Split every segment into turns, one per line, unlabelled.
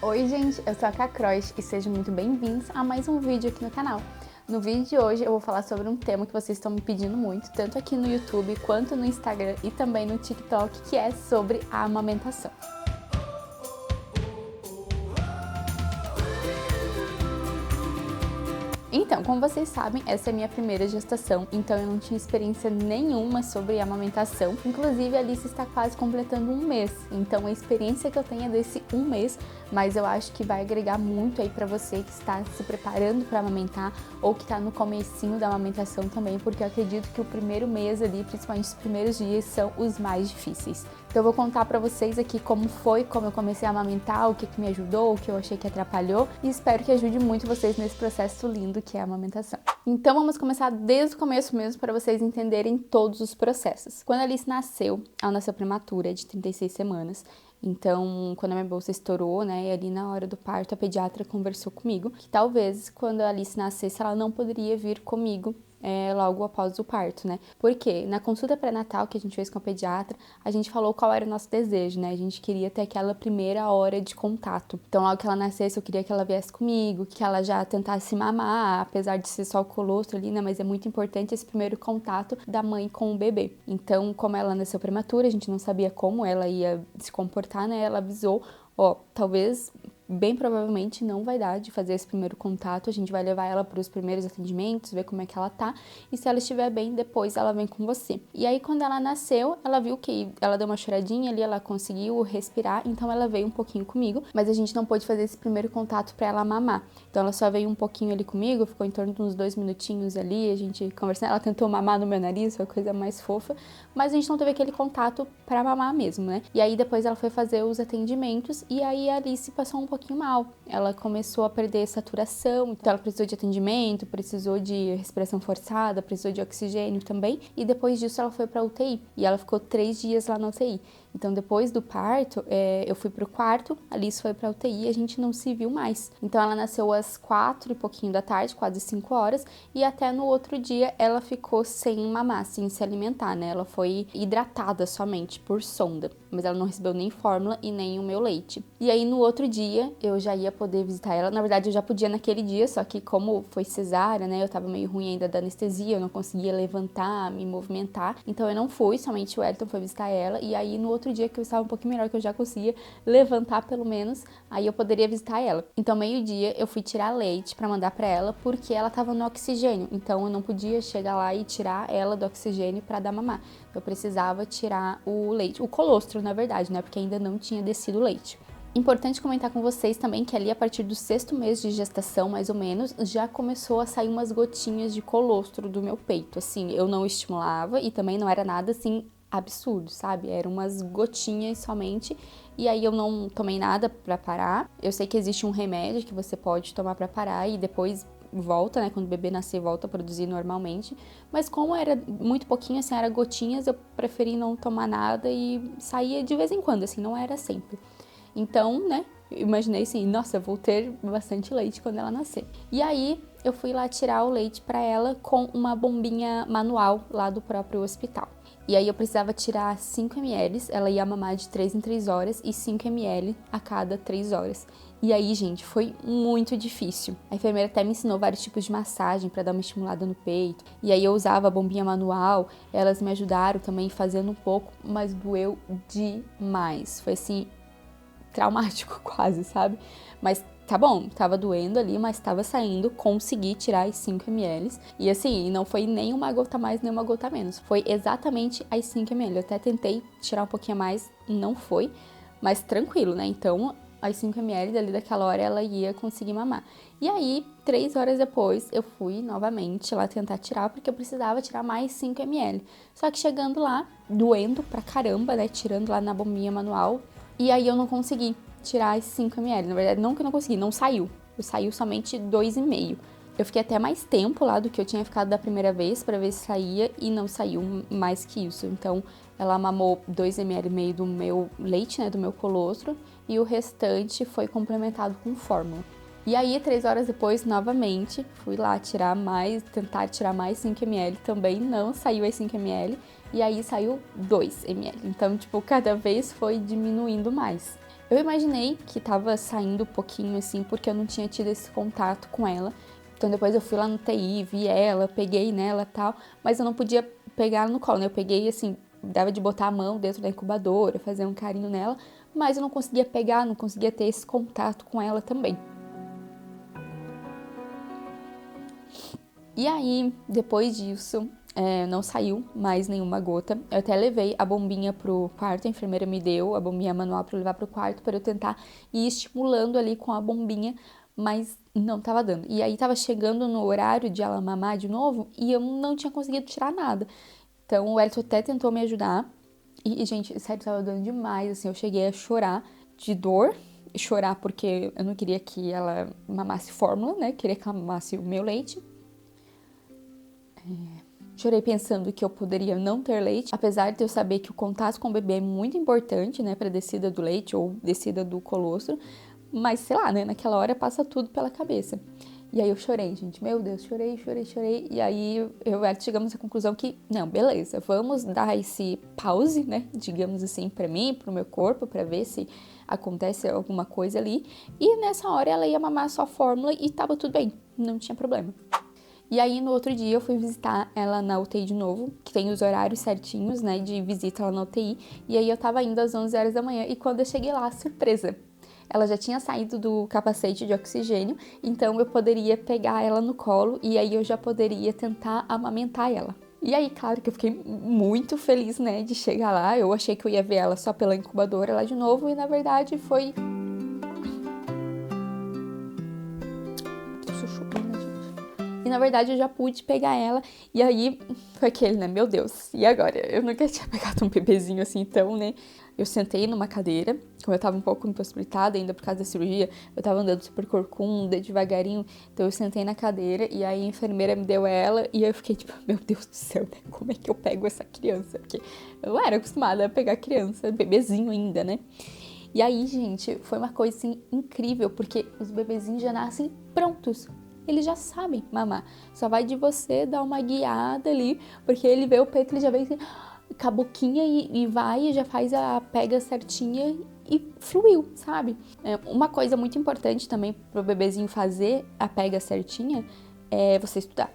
Oi gente, eu sou a Cacroix e sejam muito bem-vindos a mais um vídeo aqui no canal. No vídeo de hoje eu vou falar sobre um tema que vocês estão me pedindo muito, tanto aqui no YouTube quanto no Instagram e também no TikTok, que é sobre a amamentação. Então, como vocês sabem, essa é a minha primeira gestação, então eu não tinha experiência nenhuma sobre amamentação. Inclusive, a Alice está quase completando um mês, então a experiência que eu tenho é desse um mês, mas eu acho que vai agregar muito aí pra você que está se preparando para amamentar ou que está no comecinho da amamentação também, porque eu acredito que o primeiro mês ali, principalmente os primeiros dias, são os mais difíceis. Então eu vou contar pra vocês aqui como eu comecei a amamentar, o que me ajudou, o que eu achei que atrapalhou e espero que ajude muito vocês nesse processo lindo que é a amamentação. Então vamos começar desde o começo mesmo para vocês entenderem todos os processos. Quando a Alice nasceu, ela nasceu prematura, de 36 semanas. Então, quando a minha bolsa estourou, né, ali na hora do parto, a pediatra conversou comigo que talvez quando a Alice nascesse, ela não poderia vir comigo logo após o parto, né? Porque na consulta pré-natal que a gente fez com a pediatra, a gente falou qual era o nosso desejo, né? A gente queria ter aquela primeira hora de contato. Então, logo que ela nascesse, eu queria que ela viesse comigo, que ela já tentasse mamar, apesar de ser só o colostro ali, né? Mas é muito importante esse primeiro contato da mãe com o bebê. Então, como ela nasceu prematura, a gente não sabia como ela ia se comportar, né? Ela avisou, talvez, bem provavelmente não vai dar de fazer esse primeiro contato, a gente vai levar ela para os primeiros atendimentos, ver como é que ela tá, e se ela estiver bem, depois ela vem com você. E aí, quando ela nasceu, ela viu que ela deu uma choradinha ali, ela conseguiu respirar, então ela veio um pouquinho comigo, mas a gente não pôde fazer esse primeiro contato para ela mamar. Então ela só veio um pouquinho ali comigo, ficou em torno de uns 2 minutinhos ali, a gente conversando, ela tentou mamar no meu nariz, foi a coisa mais fofa, mas a gente não teve aquele contato para mamar mesmo, né? E aí depois ela foi fazer os atendimentos, e aí a Alice passou um pouquinho mal. Ela começou a perder saturação, então ela precisou de atendimento, precisou de respiração forçada, precisou de oxigênio também, e depois disso ela foi para UTI, e ela ficou 3 dias lá na UTI. Então, depois do parto, eu fui pro quarto, a Alice foi pra UTI e a gente não se viu mais. Então, ela nasceu às 4 e pouquinho da tarde, quase 5 horas, e até no outro dia ela ficou sem mamar, sem se alimentar, né? Ela foi hidratada somente por sonda, mas ela não recebeu nem fórmula e nem o meu leite. E aí, no outro dia, eu já ia poder visitar ela. Na verdade, eu já podia naquele dia, só que como foi cesárea, né? Eu tava meio ruim ainda da anestesia, eu não conseguia levantar, me movimentar. Então, eu não fui, somente o Wellington foi visitar ela. E aí, no outro dia que eu estava um pouquinho melhor, que eu já conseguia levantar pelo menos, aí eu poderia visitar ela. Então, meio-dia, eu fui tirar leite pra mandar pra ela, porque ela tava no oxigênio. Então, eu não podia chegar lá e tirar ela do oxigênio pra dar mamar. Eu precisava tirar o leite, o colostro, na verdade, né? Porque ainda não tinha descido o leite. Importante comentar com vocês também que ali a partir do 6º mês de gestação, mais ou menos, já começou a sair umas gotinhas de colostro do meu peito. Assim, eu não estimulava e também não era nada assim absurdo, sabe? Eram umas gotinhas somente, e aí eu não tomei nada pra parar. Eu sei que existe um remédio que você pode tomar pra parar e depois volta, né? Quando o bebê nascer, volta a produzir normalmente. Mas como era muito pouquinho, assim, era gotinhas, eu preferi não tomar nada e saía de vez em quando, assim, não era sempre. Então, né, eu imaginei assim, nossa, eu vou ter bastante leite quando ela nascer. E aí, eu fui lá tirar o leite pra ela com uma bombinha manual lá do próprio hospital. E aí eu precisava tirar 5 ml, ela ia mamar de 3 em 3 horas e 5 ml a cada 3 horas. E aí, gente, foi muito difícil. A enfermeira até me ensinou vários tipos de massagem para dar uma estimulada no peito. E aí eu usava a bombinha manual, elas me ajudaram também fazendo um pouco, mas doeu demais. Foi assim, traumático quase, sabe? Mas tá bom, tava doendo ali, mas tava saindo, consegui tirar as 5 ml. E assim, não foi nem uma gota a mais, nem uma gota a menos. Foi exatamente as 5 ml. Eu até tentei tirar um pouquinho a mais, não foi, mas tranquilo, né? Então, as 5 ml dali daquela hora ela ia conseguir mamar. E aí, 3 horas depois, eu fui novamente lá tentar tirar, porque eu precisava tirar mais 5 ml. Só que chegando lá, doendo pra caramba, né? Tirando lá na bombinha manual. E aí eu não consegui tirar as 5 ml. Na verdade, não que eu não consegui, não saiu. Saiu somente 2,5. Eu fiquei até mais tempo lá do que eu tinha ficado da primeira vez pra ver se saía e não saiu mais que isso. Então, ela mamou 2,5 ml do meu leite, né, do meu colostro, e o restante foi complementado com fórmula. E aí, 3 horas depois, novamente, fui lá tentar tirar mais 5 ml, também não saiu as 5 ml, e aí saiu 2 ml. Então, tipo, cada vez foi diminuindo mais. Eu imaginei que tava saindo um pouquinho assim, porque eu não tinha tido esse contato com ela. Então depois eu fui lá no TI, vi ela, peguei nela e tal, mas eu não podia pegar ela no colo, né? Eu peguei assim, dava de botar a mão dentro da incubadora, fazer um carinho nela, mas eu não conseguia pegar, não conseguia ter esse contato com ela também. E aí, depois disso, não saiu mais nenhuma gota. Eu até levei a bombinha pro quarto, a enfermeira me deu a bombinha manual para levar pro quarto para eu tentar ir estimulando ali com a bombinha, mas não tava dando. E aí tava chegando no horário de ela mamar de novo e eu não tinha conseguido tirar nada. Então o Elton até tentou me ajudar e gente, sério, tava dando demais, assim, eu cheguei a chorar de dor, chorar porque eu não queria que ela mamasse fórmula, né? Queria que ela mamasse o meu leite. Chorei pensando que eu poderia não ter leite, apesar de eu saber que o contato com o bebê é muito importante, né, para descida do leite ou descida do colostro, mas sei lá, né, naquela hora passa tudo pela cabeça. E aí eu chorei, gente, meu Deus, chorei. E aí chegamos à conclusão que, não, beleza, vamos dar esse pause, né, digamos assim, para mim, pro meu corpo, para ver se acontece alguma coisa ali. E nessa hora ela ia mamar só fórmula e tava tudo bem, não tinha problema. E aí, no outro dia, eu fui visitar ela na UTI de novo, que tem os horários certinhos, né, de visita lá na UTI. E aí, eu tava indo às 11 horas da manhã. E quando eu cheguei lá, surpresa! Ela já tinha saído do capacete de oxigênio, então eu poderia pegar ela no colo e aí eu já poderia tentar amamentar ela. E aí, claro que eu fiquei muito feliz, né, de chegar lá. Eu achei que eu ia ver ela só pela incubadora lá de novo e, na verdade, foi... E na verdade eu já pude pegar ela. E aí foi aquele, né? Meu Deus, e agora? Eu nunca tinha pegado um bebezinho assim, então, né? Eu sentei numa cadeira, como eu tava um pouco impossibilitada ainda por causa da cirurgia, eu tava andando super corcunda, devagarinho, então eu sentei na cadeira e aí a enfermeira me deu ela e eu fiquei tipo, meu Deus do céu, né? Como é que eu pego essa criança? Porque eu não era acostumada a pegar criança, bebezinho ainda, né? E aí, gente, foi uma coisa assim incrível, porque os bebezinhos já nascem prontos. Eles já sabem mamar. Só vai de você dar uma guiada ali, porque ele vê o peito, ele já vem assim, com a boquinha e vai e já faz a pega certinha e fluiu, sabe? Uma coisa muito importante também pro bebezinho fazer a pega certinha é você estudar.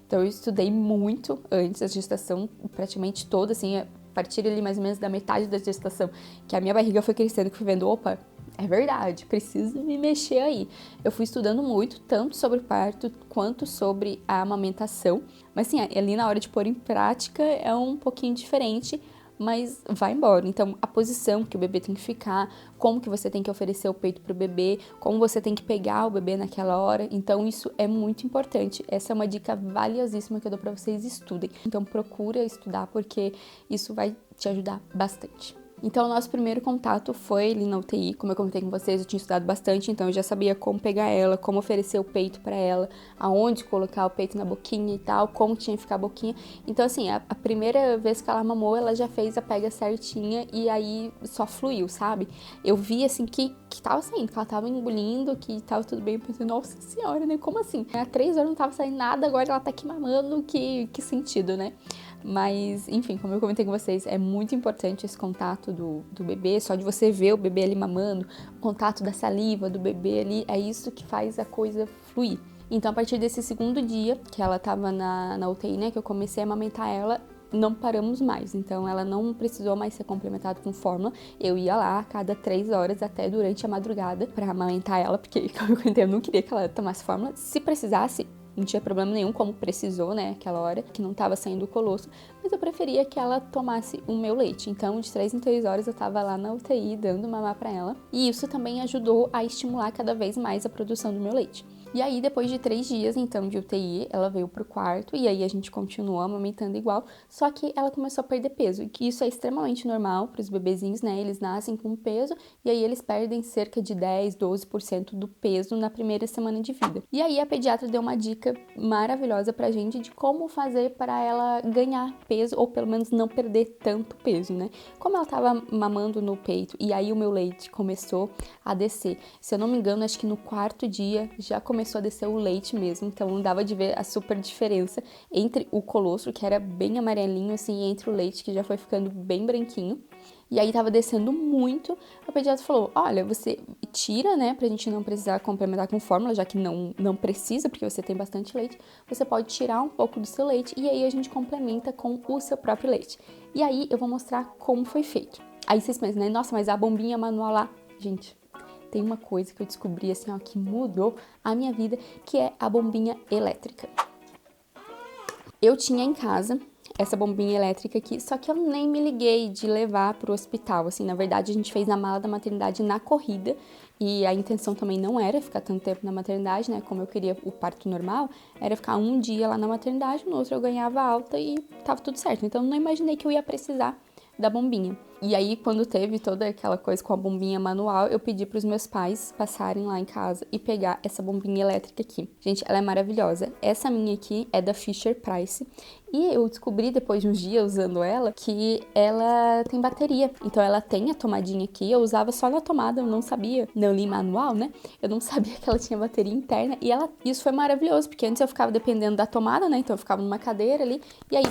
Então eu estudei muito antes da gestação, praticamente toda, assim, a partir ali mais ou menos da metade da gestação, que a minha barriga foi crescendo, que fui vendo, opa, é verdade, preciso me mexer aí. Eu fui estudando muito, tanto sobre o parto quanto sobre a amamentação. Mas sim, ali na hora de pôr em prática é um pouquinho diferente, mas vai embora. Então, a posição que o bebê tem que ficar, como que você tem que oferecer o peito pro bebê, como você tem que pegar o bebê naquela hora. Então, isso é muito importante. Essa é uma dica valiosíssima que eu dou para vocês, estudem. Então, procura estudar, porque isso vai te ajudar bastante. Então, o nosso primeiro contato foi ali na UTI. Como eu comentei com vocês, eu tinha estudado bastante, então eu já sabia como pegar ela, como oferecer o peito para ela, aonde colocar o peito na boquinha e tal, como tinha que ficar a boquinha. Então, assim, a primeira vez que ela mamou, ela já fez a pega certinha e aí só fluiu, sabe? Eu vi, assim, que tava saindo, que ela tava engolindo, que tava tudo bem. Eu pensei, nossa senhora, né? Como assim? Há 3 horas não tava saindo nada, agora ela tá aqui mamando, que sentido, né? Mas, enfim, como eu comentei com vocês, é muito importante esse contato do bebê, só de você ver o bebê ali mamando, o contato da saliva do bebê ali, é isso que faz a coisa fluir. Então, a partir desse segundo dia que ela tava na UTI, né, que eu comecei a amamentar ela, não paramos mais. Então, ela não precisou mais ser complementada com fórmula. Eu ia lá a cada 3 horas, até durante a madrugada, pra amamentar ela, porque, como eu comentei, eu não queria que ela tomasse fórmula. Se precisasse, não tinha problema nenhum, como precisou, né, aquela hora, que não tava saindo o colostro, mas eu preferia que ela tomasse o meu leite. Então, de 3 em 3 horas, eu tava lá na UTI, dando mamar pra ela, e isso também ajudou a estimular cada vez mais a produção do meu leite. E aí, depois de 3 dias, então, de UTI, ela veio pro quarto, e aí a gente continuou amamentando igual, só que ela começou a perder peso, e que isso é extremamente normal pros bebezinhos, né, eles nascem com peso, e aí eles perdem cerca de 10, 12% do peso na primeira semana de vida. E aí, a pediatra deu uma dica maravilhosa pra gente de como fazer para ela ganhar peso, ou pelo menos não perder tanto peso, né? Como ela tava mamando no peito, e aí o meu leite começou a descer, se eu não me engano, acho que no 4º dia já começou a descer o leite mesmo, então dava de ver a super diferença entre o colostro, que era bem amarelinho, assim, e entre o leite, que já foi ficando bem branquinho. E aí tava descendo muito, o pediatra falou, olha, você tira, né, pra gente não precisar complementar com fórmula, já que não precisa, porque você tem bastante leite, você pode tirar um pouco do seu leite e aí a gente complementa com o seu próprio leite. E aí eu vou mostrar como foi feito. Aí vocês pensam, né, nossa, mas a bombinha manual lá, gente, tem uma coisa que eu descobri, assim, ó, que mudou a minha vida, que é a bombinha elétrica. Eu tinha em casa essa bombinha elétrica aqui, só que eu nem me liguei de levar pro hospital, assim, na verdade a gente fez na mala da maternidade na corrida, e a intenção também não era ficar tanto tempo na maternidade, né, como eu queria o parto normal, era ficar um dia lá na maternidade, no outro eu ganhava alta e tava tudo certo, então eu não imaginei que eu ia precisar da bombinha. E aí, quando teve toda aquela coisa com a bombinha manual, eu pedi para os meus pais passarem lá em casa e pegar essa bombinha elétrica aqui. Gente, ela é maravilhosa. Essa minha aqui é da Fisher-Price. E eu descobri, depois de uns dias usando ela, que ela tem bateria. Então, ela tem a tomadinha aqui. Eu usava só na tomada, eu não sabia. Não li manual, né? Eu não sabia que ela tinha bateria interna. E isso foi maravilhoso, porque antes eu ficava dependendo da tomada, né? Então, eu ficava numa cadeira ali. E aí,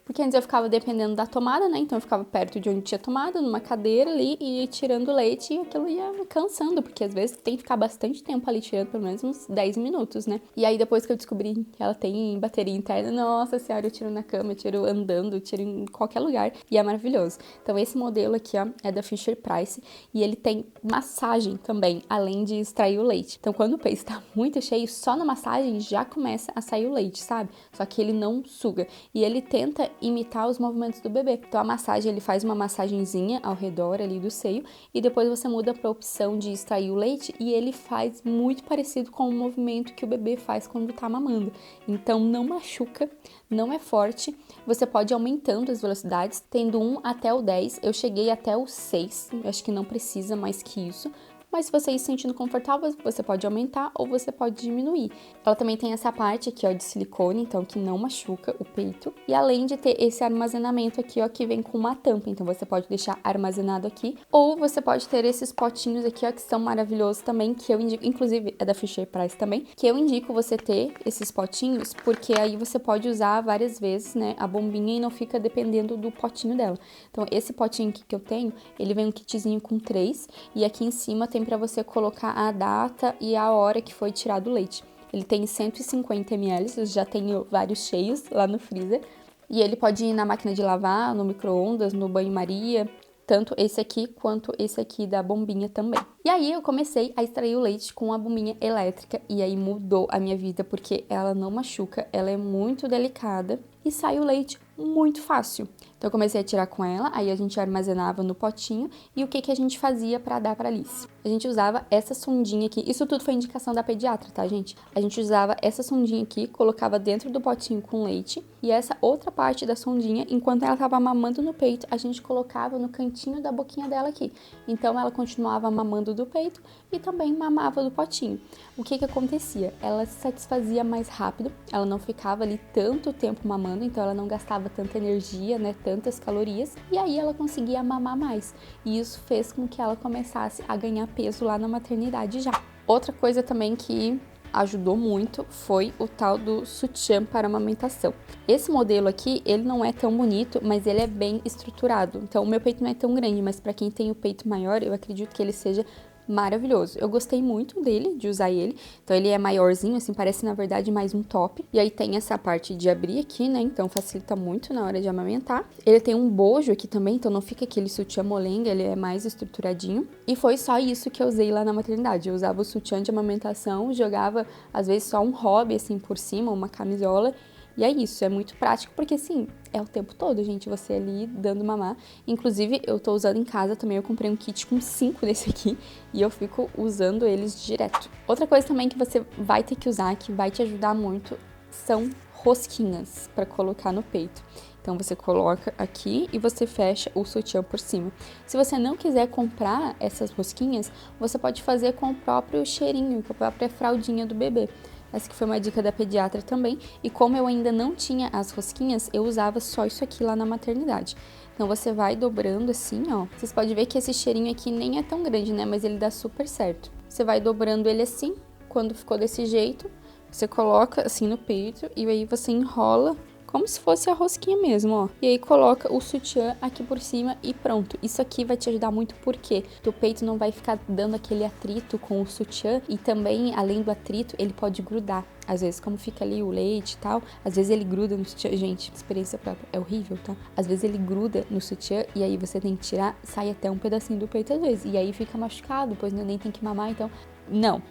porque antes eu ficava dependendo da tomada, né? Então eu ficava perto de onde tinha tomada, numa cadeira ali, e tirando leite, e aquilo ia me cansando, porque às vezes tem que ficar bastante tempo ali tirando, pelo menos uns 10 minutos, né? E aí depois que eu descobri que ela tem bateria interna, nossa senhora, eu tiro na cama, eu tiro andando, eu tiro em qualquer lugar, e é maravilhoso. Então esse modelo aqui, ó, é da Fisher-Price, e ele tem massagem também, além de extrair o leite. Então quando o peito está muito cheio, só na massagem já começa a sair o leite, sabe? Só que ele não suga. E ele tenta imitar os movimentos do bebê. Então a massagem, ele faz uma massagenzinha ao redor ali do seio e depois você muda para a opção de extrair o leite e ele faz muito parecido com o movimento que o bebê faz quando tá mamando. Então não machuca, não é forte. Você pode ir aumentando as velocidades, tendo 1 até o 10. Eu cheguei até o 6, acho que não precisa mais que isso. Mas se você ir se sentindo confortável, você pode aumentar ou você pode diminuir. Ela também tem essa parte aqui, ó, de silicone, então que não machuca o peito. E além de ter esse armazenamento aqui, ó, que vem com uma tampa. Então você pode deixar armazenado aqui. Ou você pode ter esses potinhos aqui, ó, que são maravilhosos também, que eu indico, inclusive é da Fisher-Price também, que eu indico você ter esses potinhos, porque aí você pode usar várias vezes, né, a bombinha e não fica dependendo do potinho dela. Então esse potinho aqui que eu tenho, ele vem um kitzinho com 3 e aqui em cima tem para você colocar a data e a hora que foi tirado o leite. Ele tem 150 ml, eu já tenho vários cheios lá no freezer. E ele pode ir na máquina de lavar, no micro-ondas, no banho-maria, tanto esse aqui quanto esse aqui da bombinha também. E aí eu comecei a extrair o leite com a bombinha elétrica e aí mudou a minha vida porque ela não machuca, ela é muito delicada e sai o leite muito fácil. Então eu comecei a tirar com ela, aí a gente armazenava no potinho e o que a gente fazia para dar para Alice? A gente usava essa sondinha aqui, isso tudo foi indicação da pediatra, tá, gente? A gente usava essa sondinha aqui, colocava dentro do potinho com leite e essa outra parte da sondinha, enquanto ela tava mamando no peito, a gente colocava no cantinho da boquinha dela aqui. Então ela continuava mamando do peito e também mamava do potinho. O que acontecia? Ela se satisfazia mais rápido, ela não ficava ali tanto tempo mamando, então ela não gastava tanta energia, né, tantas calorias, e aí ela conseguia mamar mais. E isso fez com que ela começasse a ganhar peso lá na maternidade já. Outra coisa também que ajudou muito foi o tal do sutiã para amamentação. Esse modelo aqui, ele não é tão bonito, mas ele é bem estruturado. Então, o meu peito não é tão grande, mas para quem tem o peito maior, eu acredito que ele seja maravilhoso. Eu gostei muito dele, de usar ele. Então ele é maiorzinho, assim, parece na verdade mais um top. E aí tem essa parte de abrir aqui, né? Então facilita muito na hora de amamentar. Ele tem um bojo aqui também, então não fica aquele sutiã molenga, ele é mais estruturadinho. E foi só isso que eu usei lá na maternidade. Eu usava o sutiã de amamentação, jogava às vezes só um hobby assim por cima, uma camisola. E é isso, é muito prático, porque assim, é o tempo todo, gente, você ali dando mamar. Inclusive, eu tô usando em casa também, eu comprei um kit com 5 desse aqui, e eu fico usando eles direto. Outra coisa também que você vai ter que usar, que vai te ajudar muito, são rosquinhas para colocar no peito. Então, você coloca aqui e você fecha o sutiã por cima. Se você não quiser comprar essas rosquinhas, você pode fazer com o próprio cheirinho, com a própria fraldinha do bebê. Essa que foi uma dica da pediatra também. E como eu ainda não tinha as rosquinhas, eu usava só isso aqui lá na maternidade. Então, você vai dobrando assim, ó. Vocês podem ver que esse cheirinho aqui nem é tão grande, né? Mas ele dá super certo. Você vai dobrando ele assim. Quando ficou desse jeito, você coloca assim no peito e aí você enrola como se fosse a rosquinha mesmo, ó. E aí coloca o sutiã aqui por cima e pronto. Isso aqui vai te ajudar muito porque o peito não vai ficar dando aquele atrito com o sutiã e também, além do atrito, ele pode grudar. Às vezes, como fica ali o leite e tal, às vezes ele gruda no sutiã. Gente, experiência própria, é horrível, tá? Às vezes ele gruda no sutiã e aí você tem que tirar, sai até um pedacinho do peito às vezes. E aí fica machucado, depois o neném tem que mamar, então... Não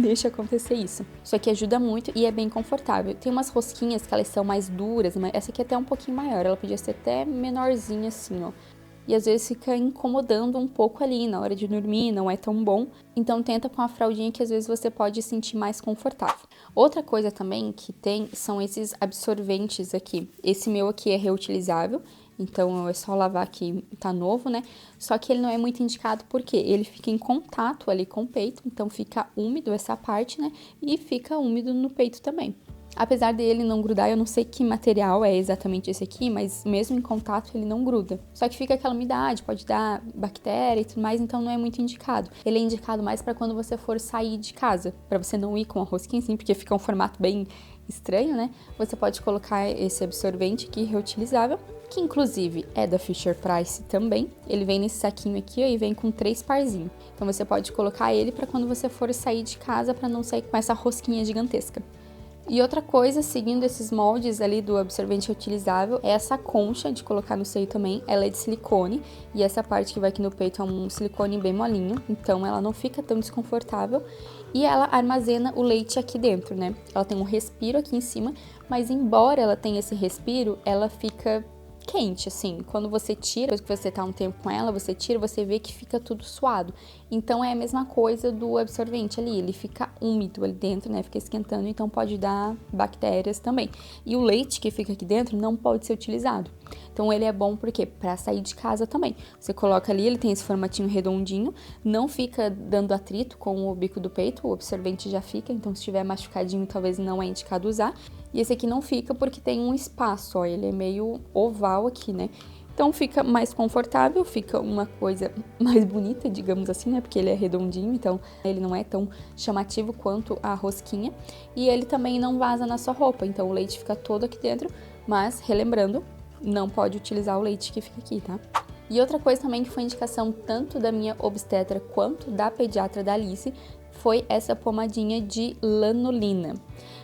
deixa acontecer isso. Isso aqui ajuda muito e é bem confortável. Tem umas rosquinhas que elas são mais duras, mas essa aqui é até um pouquinho maior. Ela podia ser até menorzinha assim, ó. E às vezes fica incomodando um pouco ali na hora de dormir, não é tão bom. Então tenta com a fraldinha que às vezes você pode sentir mais confortável. Outra coisa também que tem são esses absorventes aqui. Esse meu aqui é reutilizável, então é só lavar aqui, tá novo, né? Só que ele não é muito indicado porque ele fica em contato ali com o peito, então fica úmido essa parte, né? E fica úmido no peito também. Apesar dele não grudar, eu não sei que material é exatamente esse aqui, mas mesmo em contato ele não gruda. Só que fica aquela umidade, pode dar bactéria e tudo mais, então não é muito indicado. Ele é indicado mais para quando você for sair de casa, para você não ir com a rosquinha assim, porque fica um formato bem estranho, né? Você pode colocar esse absorvente aqui reutilizável, que inclusive é da Fisher-Price também. Ele vem nesse saquinho aqui, ó, e vem com 3 parzinhos. Então você pode colocar ele para quando você for sair de casa, para não sair com essa rosquinha gigantesca. E outra coisa, seguindo esses moldes ali do absorvente reutilizável, é essa concha de colocar no seio também. Ela é de silicone e essa parte que vai aqui no peito é um silicone bem molinho, então ela não fica tão desconfortável. E ela armazena o leite aqui dentro, né? Ela tem um respiro aqui em cima, mas embora ela tenha esse respiro, ela fica quente, assim. Quando você tira, depois que você tá um tempo com ela, você tira, você vê que fica tudo suado. Então é a mesma coisa do absorvente ali, ele fica úmido ali dentro, né? Fica esquentando, então pode dar bactérias também. E o leite que fica aqui dentro não pode ser utilizado. Então ele é bom porque para sair de casa também. Você coloca ali, ele tem esse formatinho redondinho, não fica dando atrito com o bico do peito, o absorvente já fica, então se estiver machucadinho talvez não é indicado usar. E esse aqui não fica porque tem um espaço, ó, ele é meio oval aqui, né? Então fica mais confortável, fica uma coisa mais bonita, digamos assim, né? Porque ele é redondinho, então ele não é tão chamativo quanto a rosquinha. E ele também não vaza na sua roupa, então o leite fica todo aqui dentro, mas relembrando, não pode utilizar o leite que fica aqui, tá? E outra coisa também que foi indicação tanto da minha obstetra quanto da pediatra da Alice foi essa pomadinha de lanolina.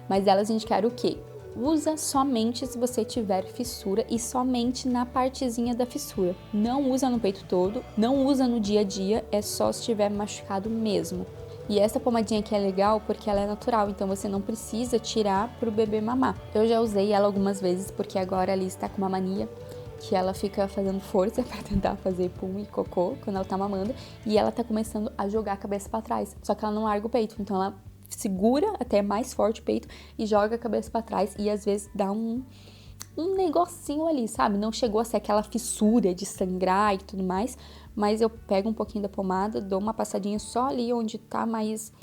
Mas elas indicaram o quê? Usa somente se você tiver fissura e somente na partezinha da fissura. Não usa no peito todo, não usa no dia a dia, é só se estiver machucado mesmo. E essa pomadinha aqui é legal porque ela é natural, então você não precisa tirar pro bebê mamar. Eu já usei ela algumas vezes porque agora a Alice tá com uma mania que ela fica fazendo força para tentar fazer pum e cocô quando ela tá mamando e ela tá começando a jogar a cabeça para trás. Só que ela não larga o peito, então ela segura até mais forte o peito e joga a cabeça para trás e às vezes dá um negocinho ali, sabe? Não chegou a ser aquela fissura de sangrar e tudo mais, mas eu pego um pouquinho da pomada, dou uma passadinha só ali onde tá mais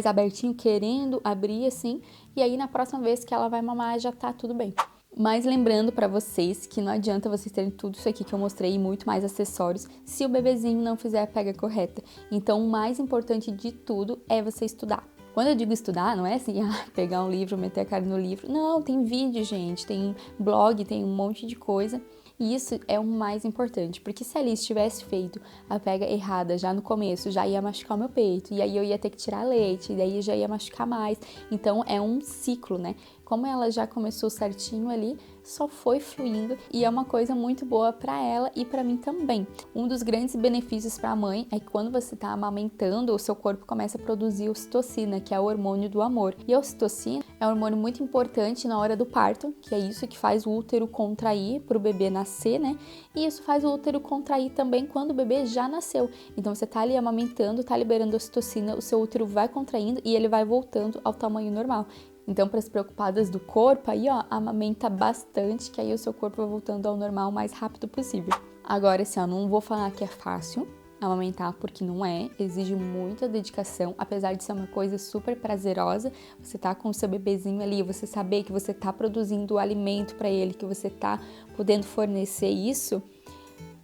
abertinho, querendo abrir assim, e aí na próxima vez que ela vai mamar já tá tudo bem. Mas lembrando pra vocês que não adianta vocês terem tudo isso aqui que eu mostrei e muito mais acessórios se o bebezinho não fizer a pega correta. Então o mais importante de tudo é você estudar. Quando eu digo estudar, não é assim, pegar um livro, meter a cara no livro. Não, tem vídeo, gente, tem blog, tem um monte de coisa. E isso é o mais importante, porque se a Alice tivesse feito a pega errada já no começo, já ia machucar o meu peito, e aí eu ia ter que tirar leite, e daí já ia machucar mais. Então é um ciclo, né? Como ela já começou certinho ali, só foi fluindo e é uma coisa muito boa para ela e para mim também. Um dos grandes benefícios para a mãe é que quando você está amamentando, o seu corpo começa a produzir ocitocina, que é o hormônio do amor. E a ocitocina é um hormônio muito importante na hora do parto, que é isso que faz o útero contrair para o bebê nascer, né? E isso faz o útero contrair também quando o bebê já nasceu. Então você tá ali amamentando, tá liberando ocitocina, o seu útero vai contraindo e ele vai voltando ao tamanho normal. Então, para as preocupadas do corpo, aí ó, amamenta bastante, que aí o seu corpo vai voltando ao normal o mais rápido possível. Agora, assim, ó, não vou falar que é fácil amamentar, porque não é, exige muita dedicação, apesar de ser uma coisa super prazerosa, você tá com o seu bebezinho ali, você saber que você tá produzindo o alimento para ele, que você tá podendo fornecer isso,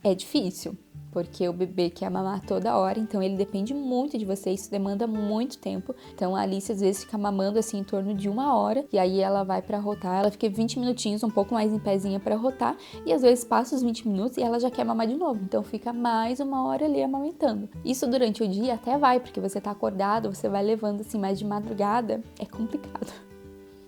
é difícil. porque o bebê quer mamar toda hora, então ele depende muito de você, isso demanda muito tempo. Então a Alice às vezes fica mamando assim em torno de 1 hora, e aí ela vai pra rotar, ela fica 20 minutinhos, um pouco mais em pezinha pra rotar, e às vezes passa os 20 minutos e ela já quer mamar de novo, então fica mais 1 hora ali amamentando. Isso durante o dia até vai, porque você tá acordado, você vai levando assim, mas de madrugada é complicado.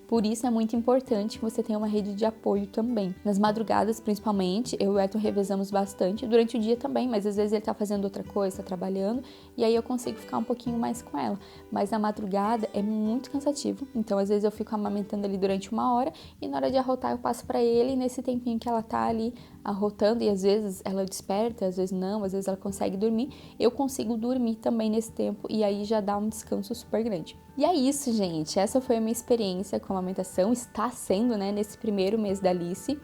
Por isso é muito importante que você tenha uma rede de apoio também. Nas madrugadas, principalmente, eu e o Eton revezamos bastante. Durante o dia também, mas às vezes ele tá fazendo outra coisa, tá trabalhando, e aí eu consigo ficar um pouquinho mais com ela. Mas na madrugada é muito cansativo, então às vezes eu fico amamentando ali durante 1 hora, e na hora de arrotar eu passo pra ele, e nesse tempinho que ela tá ali arrotando, e às vezes ela desperta, às vezes não, às vezes ela consegue dormir, eu consigo dormir também nesse tempo, e aí já dá um descanso super grande. E é isso, gente, essa foi a minha experiência com a amamentação, está sendo, né, nesse primeiro mês da Alice.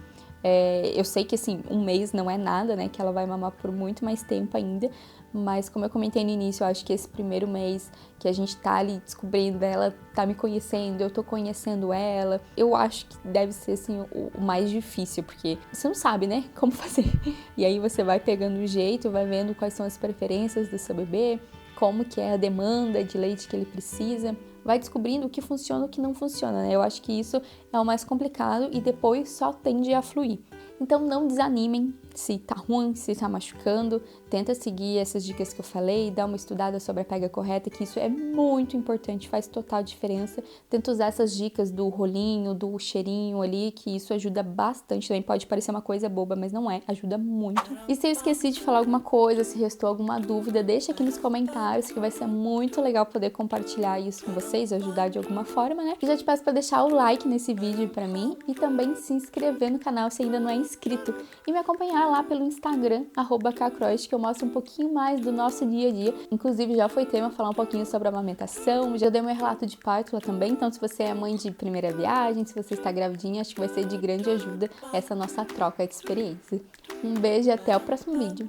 Eu sei que, assim, 1 mês não é nada, né, que ela vai mamar por muito mais tempo ainda, mas como eu comentei no início, eu acho que esse primeiro mês que a gente tá ali descobrindo, ela tá me conhecendo, eu tô conhecendo ela, eu acho que deve ser, assim, o mais difícil, porque você não sabe, né, como fazer. E aí você vai pegando o jeito, vai vendo quais são as preferências do seu bebê, como que é a demanda de leite que ele precisa, vai descobrindo o que funciona e o que não funciona, né? Eu acho que isso é o mais complicado e depois só tende a fluir. Então não desanimem se tá ruim, se tá machucando, tenta seguir essas dicas que eu falei, dá uma estudada sobre a pega correta, que isso é muito importante, faz total diferença. Tenta usar essas dicas do rolinho, do cheirinho ali, que isso ajuda bastante. Também pode parecer uma coisa boba, mas não é, ajuda muito. E se eu esqueci de falar alguma coisa, se restou alguma dúvida, deixa aqui nos comentários, que vai ser muito legal poder compartilhar isso com vocês, ajudar de alguma forma, né? E já te peço para deixar o like nesse vídeo pra mim e também se inscrever no canal se ainda não é inscrito e me acompanhar lá pelo Instagram, @kcross, que eu mostro um pouquinho mais do nosso dia a dia. Inclusive já foi tema falar um pouquinho sobre a amamentação, já dei meu relato de parto lá também, então se você é mãe de primeira viagem, se você está gravidinha, acho que vai ser de grande ajuda essa nossa troca de experiência. Um beijo e até o próximo vídeo.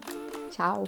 Tchau!